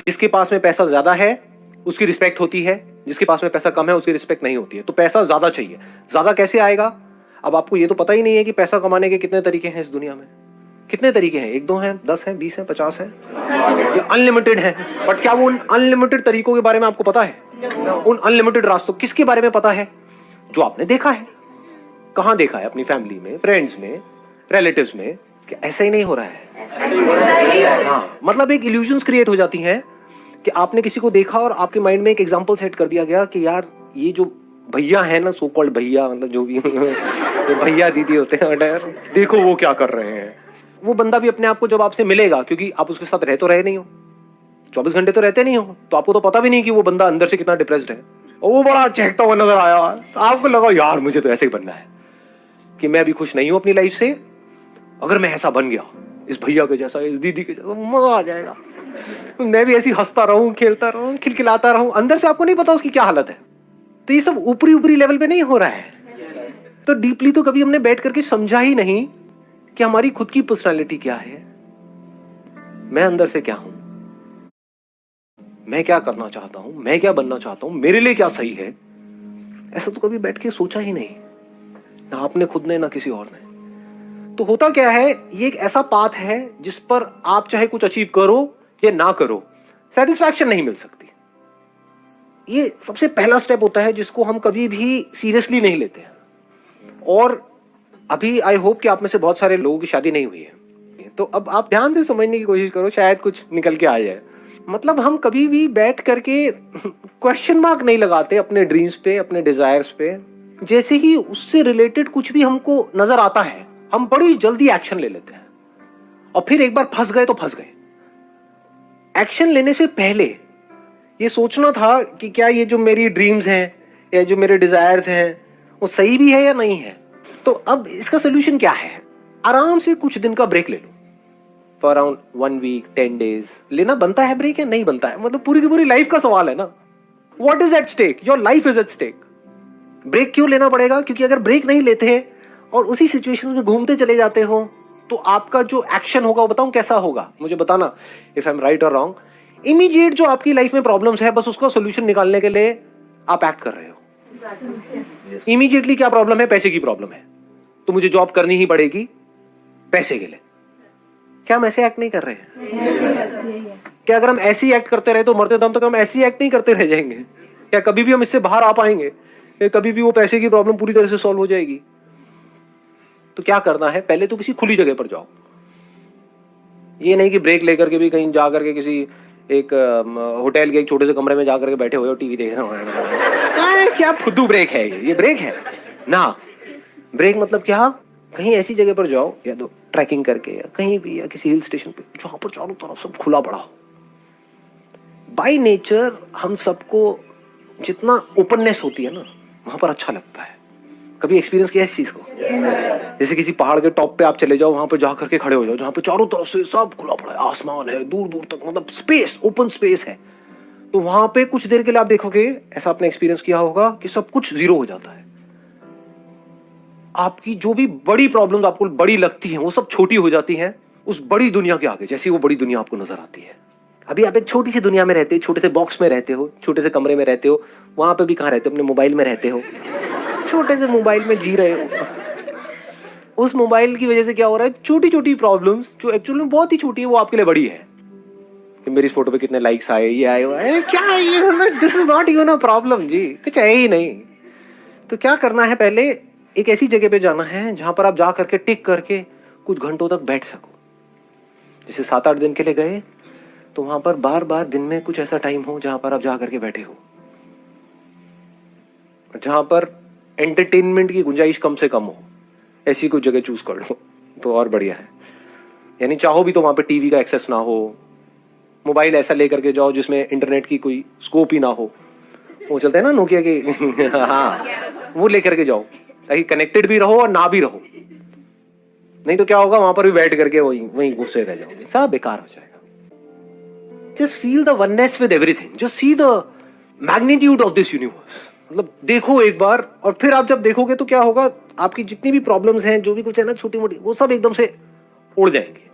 जिसके पास में पैसा ज्यादा है उसकी रिस्पेक्ट होती है, जिसके पास में पैसा कम है उसकी रिस्पेक्ट नहीं होती है। तो पैसा ज्यादा चाहिए। ज्यादा कैसे आएगा? अब आपको ये तो पता ही नहीं है कि पैसा कमाने के कितने तरीके हैं इस दुनिया में। कितने तरीके हैं? 1-2 हैं, 10 हैं, 20 हैं, 50 हैं, ये अनलिमिटेड है। बट क्या वो उन अनलिमिटेड तरीकों के बारे में आपको पता है? उन अनलिमिटेड रास्तों किसके बारे में पता है? जो आपने देखा है। कहां देखा है? अपनी फैमिली में, फ्रेंड्स में, रिलेटिव्स में। क्या ऐसा ही नहीं हो रहा है? हाँ, मतलब एक इल्यूजन्स क्रिएट हो जाती हैं कि आपने किसी को देखा और आपके माइंड में एक एग्जांपल सेट कर दिया गया कि यार ये जो भैया है ना, सो कॉल्ड भैया, मतलब जो भी भैया दीदी होते हैं, देखो वो क्या कर रहे हैं। वो बंदा भी अपने आप को जब आपसे मिलेगा, क्योंकि आप उसके साथ रह तो रहे नहीं हो, 24 घंटे तो रहते नहीं हो, तो आपको तो पता भी नहीं कि वो बंदा अंदर से कितना डिप्रेस्ड है। और वो बड़ा चहकता हुआ नजर आया, तो आपको लगा यार मुझे तो ऐसे ही बनना है कि मैं अभी खुश नहीं हूं अपनी लाइफ से, अगर मैं ऐसा बन गया इस भैया के जैसा, इस दीदी के जैसा, मजा आ जाएगा। मैं भी ऐसी हंसता रहूं, खेलता रहूं, खिलखिलाता रहूं। अंदर से आपको नहीं पता उसकी क्या हालत है। तो ये सब ऊपरी ऊपरी लेवल पे नहीं हो रहा है। तो डीपली तो कभी हमने बैठ करके समझा ही नहीं कि हमारी खुद की पर्सनालिटी क्या है, मैं अंदर से क्या हूं, मैं क्या करना चाहता हूं, मैं क्या बनना चाहता हूं, मेरे लिए क्या सही है। ऐसा तो कभी बैठ के सोचा ही नहीं, ना आपने खुद ने, ना किसी और ने। तो होता क्या है, ये एक ऐसा पाथ है जिस पर आप चाहे कुछ अचीव करो या ना करो, सेटिस्फैक्शन नहीं मिल सकती। ये सबसे पहला स्टेप होता है जिसको हम कभी भी सीरियसली नहीं लेते हैं। और अभी आई होप कि आप में से बहुत सारे लोगों की शादी नहीं हुई है, तो अब आप ध्यान से समझने की कोशिश करो, शायद कुछ निकल के आ जाए। मतलब हम कभी भी बैठ करके क्वेश्चन मार्क नहीं लगाते अपने ड्रीम्स पे, अपने डिजायर्स पे। जैसे ही उससे रिलेटेड कुछ भी हमको नजर आता है, हम बड़ी जल्दी एक्शन ले लेते हैं, और फिर एक बार फंस गए तो फंस गए। एक्शन लेने से पहले ये सोचना था कि क्या ये जो मेरी ड्रीम्स हैं या जो मेरे डिजायर्स हैं वो सही भी है या नहीं है। तो अब इसका सोल्यूशन क्या है? आराम से कुछ दिन का ब्रेक ले लो, फॉर अराउंड 1 वीक, 10 डेज। लेना बनता है ब्रेक या नहीं बनता है? मतलब पूरी की पूरी लाइफ का सवाल है ना। What is at stake? Your life is at stake. Break क्यों लेना पड़ेगा? क्योंकि अगर ब्रेक नहीं लेते और उसी सिचुएशन में घूमते चले जाते हो, तो आपका जो एक्शन होगा वो बताऊं कैसा होगा, मुझे बताना इफ आई एम राइट और रॉन्ग। इमीडिएट जो आपकी लाइफ में प्रॉब्लम्स है, बस उसका सोल्यूशन निकालने के लिए आप एक्ट कर रहे हो। इमीडिएटली क्या प्रॉब्लम है? पैसे की प्रॉब्लम है, तो मुझे जॉब करनी ही पड़ेगी पैसे के लिए। क्या हम ऐसे एक्ट नहीं कर रहे हैं? क्या अगर हम ऐसे ही एक्ट करते रहे तो मरते दम तक हम ऐसे ही एक्ट नहीं करते रह जाएंगे? क्या कभी भी हम इससे बाहर आ पाएंगे? या कभी भी वो पैसे की प्रॉब्लम पूरी तरह से सॉल्व हो जाएगी? तो क्या करना है, पहले तो किसी खुली जगह पर जाओ। ये नहीं कि ब्रेक लेकर के भी कहीं जा करके किसी एक होटल के एक छोटे से कमरे में जाकर के बैठे हुए हो, टीवी देख रहे हो। क्या फुद्दू ब्रेक है ये ब्रेक है ना। ब्रेक मतलब क्या? कहीं ऐसी जगह पर जाओ, या तो ट्रैकिंग करके, या कहीं भी, या किसी हिल स्टेशन पे जहां पर चारों तरफ सब खुला पड़ा हो। बाय नेचर हम सबको जितना ओपननेस होती है ना, वहां पर अच्छा लगता है। कभी एक्सपीरियंस किया इस चीज को? जैसे किसी पहाड़ के टॉप पे आप चले जाओ, वहां पे जा करके खड़े हो जाओ, जहां पे चारों तरफ से सब खुला पड़ा है, आसमान है दूर दूर तक, मतलब स्पेस, ओपन स्पेस है। तो वहां पे कुछ देर के लिए आप देखोगे, ऐसा आपने एक्सपीरियंस किया होगा कि सब कुछ जीरो हो जाता है। आपकी जो भी बड़ी प्रॉब्लम आपको बड़ी लगती है, वो सब छोटी हो जाती हैं उस बड़ी दुनिया के आगे, जैसी वो बड़ी दुनिया आपको नजर आती है। अभी आप एक छोटी सी दुनिया में रहते हो, छोटे से बॉक्स में रहते हो, छोटे से कमरे में रहते हो। वहां पे भी कहां रहते हो? अपने मोबाइल में रहते हो, छोटे से मोबाइल में जी रहे हो। उस मोबाइल की वजह से क्या हो रहा है, छोटी छोटी प्रॉब्लम्स जो एक्चुअली में बहुत ही छोटी है, वो आपके लिए बड़ी है। कि मेरी इस फोटो पे कितने लाइक्स आए, ये आए, क्या है ये? This is not even a problem जी, कुछ है ही नहीं। तो क्या करना है, पहले एक ऐसी जगह पे जाना है जहां पर आप जा करके टिक करके कुछ घंटों तक बैठ सको। जैसे 7-8 दिन के लिए गए, तो वहां पर बार बार दिन में कुछ ऐसा टाइम हो जहां पर आप जा करके बैठे हो, जहां पर एंटरटेनमेंट की गुंजाइश कम से कम हो। ऐसी कुछ जगह चूज कर लो तो और बढ़िया है। यानी चाहो भी तो वहां पे टीवी का एक्सेस ना हो, मोबाइल ऐसा लेकर के जाओ जिसमें इंटरनेट की कोई स्कोप ही ना हो। वो चलते हैं ना नोकिया के हाँ, वो लेकर के जाओ ताकि कनेक्टेड भी रहो और ना भी रहो। नहीं तो क्या होगा, वहां पर भी बैठ करके वहीं घुसे रह जाओगे, सब बेकार हो जाएगा। Just feel the oneness with everything, just see the magnitude of this universe. मतलब देखो एक बार, और फिर आप जब देखोगे तो क्या होगा, आपकी जितनी भी प्रॉब्लम्स हैं, जो भी कुछ है ना छोटी मोटी, वो सब एकदम से उड़ जाएंगे।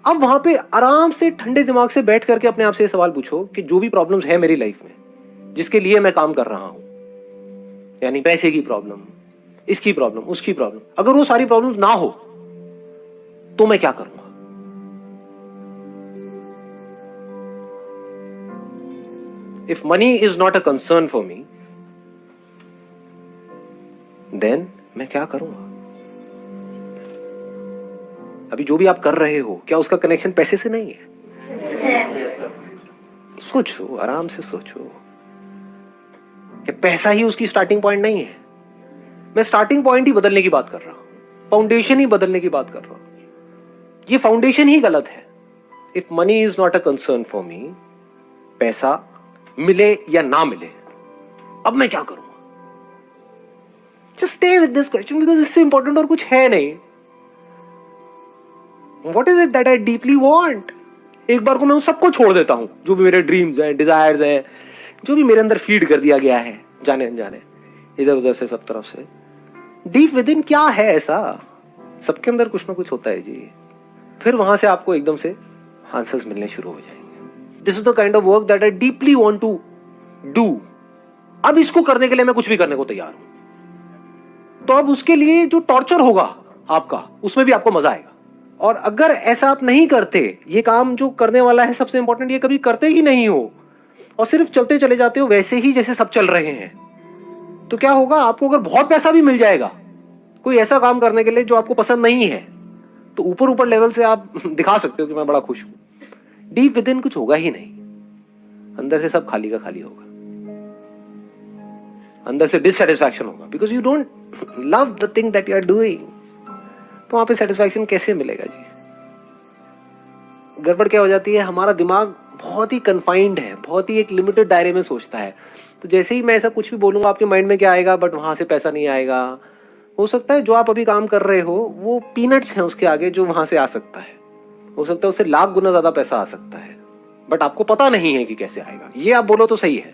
अब वहां पे आराम से ठंडे दिमाग से बैठ करके अपने आप से सवाल पूछो कि जो भी प्रॉब्लम्स है मेरी लाइफ में, जिसके लिए मैं काम कर रहा हूं, यानी पैसे की प्रॉब्लम, इसकी प्रॉब्लम, उसकी प्रॉब्लम, अगर वो सारी प्रॉब्लम्स ना हो तो मैं क्या करूंगा? If money is not a concern for me, then मैं क्या करूंगा? अभी जो भी आप कर रहे हो, क्या उसका कनेक्शन पैसे से नहीं है? सोचो, आराम से सोचो कि पैसा ही उसकी स्टार्टिंग पॉइंट नहीं है। मैं स्टार्टिंग पॉइंट ही बदलने की बात कर रहा हूं, फाउंडेशन ही बदलने की बात कर रहा हूं। ये फाउंडेशन ही गलत है। If money is not a concern for मी, पैसा मिले या ना मिले, अब मैं क्या करूंगा? Just stay with this question because इससे इंपॉर्टेंट और कुछ है नहीं। What is it that I deeply want? एक बार को मैं उन सबको छोड़ देता हूं, जो भी मेरे ड्रीम्स हैं, डिजायर्स हैं, जो भी मेरे अंदर फीड कर दिया गया है जाने अनजाने, इधर उधर से, सब तरफ से। डीप विद इन क्या है ऐसा? सबके अंदर कुछ ना कुछ होता है जी। फिर वहां से आपको एकदम से आंसर्स मिलने शुरू हो जाएंगे। This is the kind of work that I deeply want to do. अब इसको करने के लिए मैं कुछ भी करने को तैयार हूं। तो अब उसके लिए जो टॉर्चर होगा आपका, उसमें भी आपको मजा आएगा। और अगर ऐसा आप नहीं करते, ये काम जो करने वाला है, सबसे इंपॉर्टेंट, ये कभी करते ही नहीं हो और सिर्फ चलते चले जाते हो वैसे ही जैसे सब चल रहे हैं, तो क्या होगा? आपको अगर बहुत पैसा भी मिल जाएगा कोई ऐसा काम करने के लिए जो आपको पसंद नहीं है, तो ऊपर ऊपर लेवल से आप दिखा सकते हो कि मैं बड़ा खुश हूं। डीप विद इन कुछ होगा ही नहीं। अंदर से सब खाली का खाली होगा। अंदर से डिससैटिस्फैक्शन होगा because you don't love the thing that you are doing. तो वहां पे सेटिस्फैक्शन कैसे मिलेगा जी? गड़बड़ क्या हो जाती है, हमारा दिमाग बहुत ही कन्फाइंड है, बहुत ही एक लिमिटेड दायरे में सोचता है। तो जैसे ही मैं ऐसा कुछ भी बोलूंगा, आपके माइंड में क्या आएगा? बट वहां से पैसा नहीं आएगा। हो सकता है जो आप अभी काम कर रहे हो वो पीनट्स हैं उसके आगे जो वहां से आ सकता है। हो सकता है उससे लाख गुना ज्यादा पैसा आ सकता है, बट आपको पता नहीं है कि कैसे आएगा। ये आप बोलो तो सही है।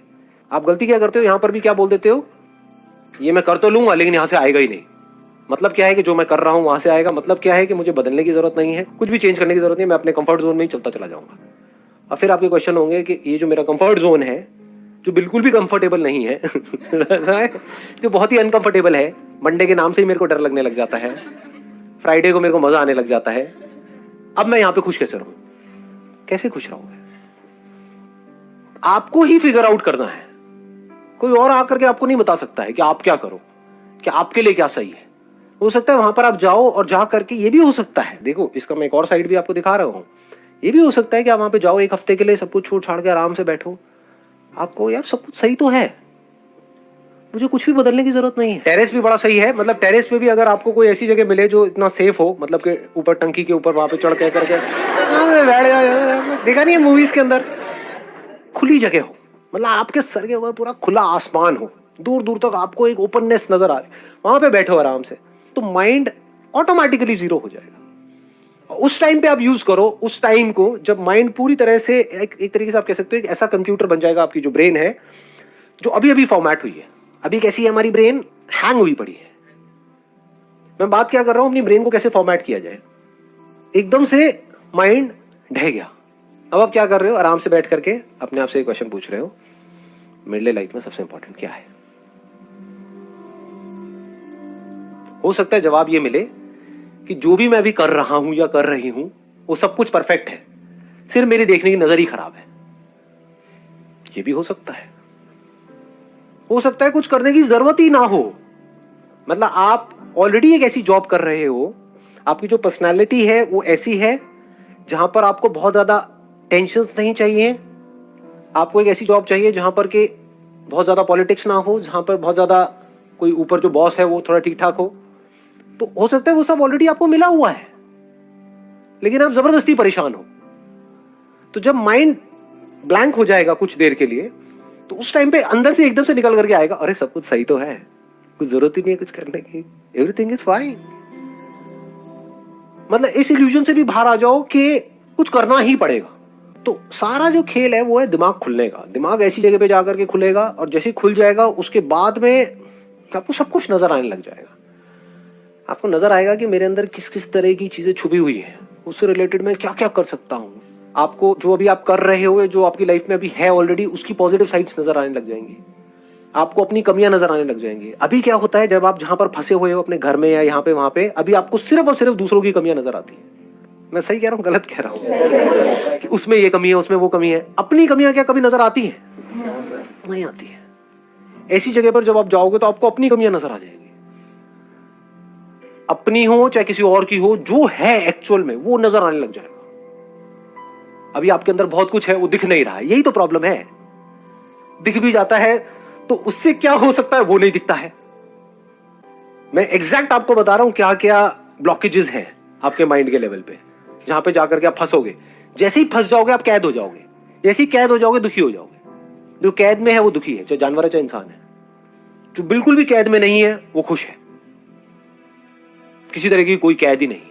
आप गलती क्या करते हो, यहां पर भी क्या बोल देते हो? ये मैं कर तो लूंगा लेकिन यहां से आएगा ही नहीं। मतलब क्या है कि जो मैं कर रहा हूं वहां से आएगा। मतलब क्या है कि मुझे बदलने की जरूरत नहीं है, कुछ भी चेंज करने की जरूरत नहीं है, मैं अपने कंफर्ट जोन में ही चलता चला जाऊंगा। और फिर आपके क्वेश्चन होंगे कि ये जो मेरा कंफर्ट जोन है, जो बिल्कुल भी कंफर्टेबल नहीं है जो बहुत ही अनकंफर्टेबल है, मंडे के नाम से ही मेरे को डर लगने लग जाता है, फ्राइडे को मेरे को मजा आने लग जाता है, अब मैं यहां पे खुश कैसे रहूं? कैसे खुश रहोगे? आपको ही फिगर आउट करना है। कोई और आकर के आपको नहीं बता सकता है कि आप क्या करो, कि आपके लिए क्या सही है। हो सकता है वहां पर आप जाओ और जा करके, ये भी हो सकता है, देखो इसका मैं एक और साइड भी आपको दिखा रहा हूं, ये भी हो सकता है कि आप वहां पे जाओ, एक हफ्ते के लिए सब कुछ छोड़ छाड़ के आराम से बैठो, आपको यार सब कुछ सही तो है, मुझे कुछ भी बदलने की जरूरत नहीं है। टेरेस भी बड़ा सही है, मतलब टेरेस पे भी अगर आपको कोई ऐसी जगह मिले जो इतना सेफ हो, मतलब के ऊपर टंकी के ऊपर वहां पे चढ़ के करके देखा नहीं है मूवीज के अंदर, खुली जगह हो, मतलब आपके सर के ऊपर पूरा खुला आसमान हो, दूर दूर तक आपको एक ओपननेस नजर आ रही, वहां पे बैठो आराम से, तो माइंड ऑटोमेटिकली जीरो हो जाएगा। उस टाइम पे आप यूज करो उस टाइम को, जब माइंड पूरी तरह से एक तरीके से आप कह सकते हो एक ऐसा कंप्यूटर बन जाएगा, आपकी जो ब्रेन है जो अभी अभी फॉर्मेट हुई है। अभी कैसी है हमारी ब्रेन? हैंग हुई पड़ी है। मैं बात क्या कर रहा हूं, अपनी ब्रेन को कैसे फॉर्मेट किया जाए। एकदम से माइंड ढह गया, अब आप क्या कर रहे हो? आराम से बैठ करके अपने आप से एक क्वेश्चन पूछ रहे हो, मेरे लिए लाइफ में सबसे इंपॉर्टेंट क्या है? हो सकता है जवाब ये मिले कि जो भी मैं अभी कर रहा हूं या कर रही हूं वो सब कुछ परफेक्ट है, सिर्फ मेरी देखने की नजर ही खराब है। ये भी हो सकता है। हो सकता है कुछ करने की जरूरत ही ना हो, मतलब आप ऑलरेडी एक ऐसी जॉब कर रहे हो, आपकी जो पर्सनालिटी है वो ऐसी है जहां पर आपको बहुत ज्यादा टेंशन्स नहीं चाहिए। आपको एक ऐसी जॉब चाहिए जहां पर के बहुत ज्यादा पॉलिटिक्स ना हो, जहां पर बहुत ज्यादा कोई ऊपर जो बॉस है वो थोड़ा ठीक ठाक हो। तो हो सकता है वो सब ऑलरेडी आपको मिला हुआ है, लेकिन आप जबरदस्ती परेशान हो। तो जब माइंड ब्लैंक हो जाएगा कुछ देर के लिए, तो उस टाइम पे अंदर से एकदम से निकल करके आएगा, अरे सब कुछ सही तो है, कुछ जरूरत ही नहीं है कुछ करने की, एवरीथिंग इज फाइन। मतलब इस इल्यूजन से भी बाहर आ जाओ कि कुछ करना ही पड़ेगा। तो सारा जो खेल है वो है दिमाग खुलने का। दिमाग ऐसी जगह पे जाकर के खुलेगा, और जैसे खुल जाएगा उसके बाद में आपको सब कुछ नजर आने लग जाएगा। आपको नजर आएगा कि मेरे अंदर किस किस तरह की चीजें छुपी हुई है, उससे रिलेटेड मैं क्या क्या कर सकता हूं। आपको जो अभी आप कर रहे हो, जो आपकी लाइफ में अभी है ऑलरेडी, उसकी पॉजिटिव साइड्स नजर आने लग जाएंगी, आपको अपनी कमियां नजर आने लग जाएंगी। अभी क्या होता है, जब आप जहां पर फंसे हुए हो अपने घर में या यहाँ पे वहां पे, अभी आपको सिर्फ और सिर्फ दूसरों की कमियां नजर आती है। मैं सही कह रहा हूं, गलत कह रहा हूं? कि उसमें ये कमी है, उसमें वो कमी है। अपनी कमियां क्या कभी नजर आती है? नहीं आती है। ऐसी जगह पर जब आप जाओगे तो आपको अपनी कमियां नजर आ जाएंगी, अपनी हो चाहे किसी और की हो, जो है एक्चुअल में वो नजर आने लग जाएगा। अभी आपके अंदर बहुत कुछ है, वो दिख नहीं रहा है, यही तो प्रॉब्लम है। दिख भी जाता है तो उससे क्या हो सकता है, वो नहीं दिखता है। मैं एग्जैक्ट आपको बता रहा हूं क्या क्या ब्लॉकेजेस हैं आपके माइंड के लेवल पे, जहां पे जाकर के आप फंसोगे। जैसे ही फंस जाओगे आप कैद हो जाओगे, जैसे ही कैद हो जाओगे दुखी हो जाओगे। जो कैद में है वो दुखी है, चाहे जानवर है चाहे इंसान है। जो बिल्कुल भी कैद में नहीं है वो खुश है। किसी तरह की कोई कैद ही नहीं।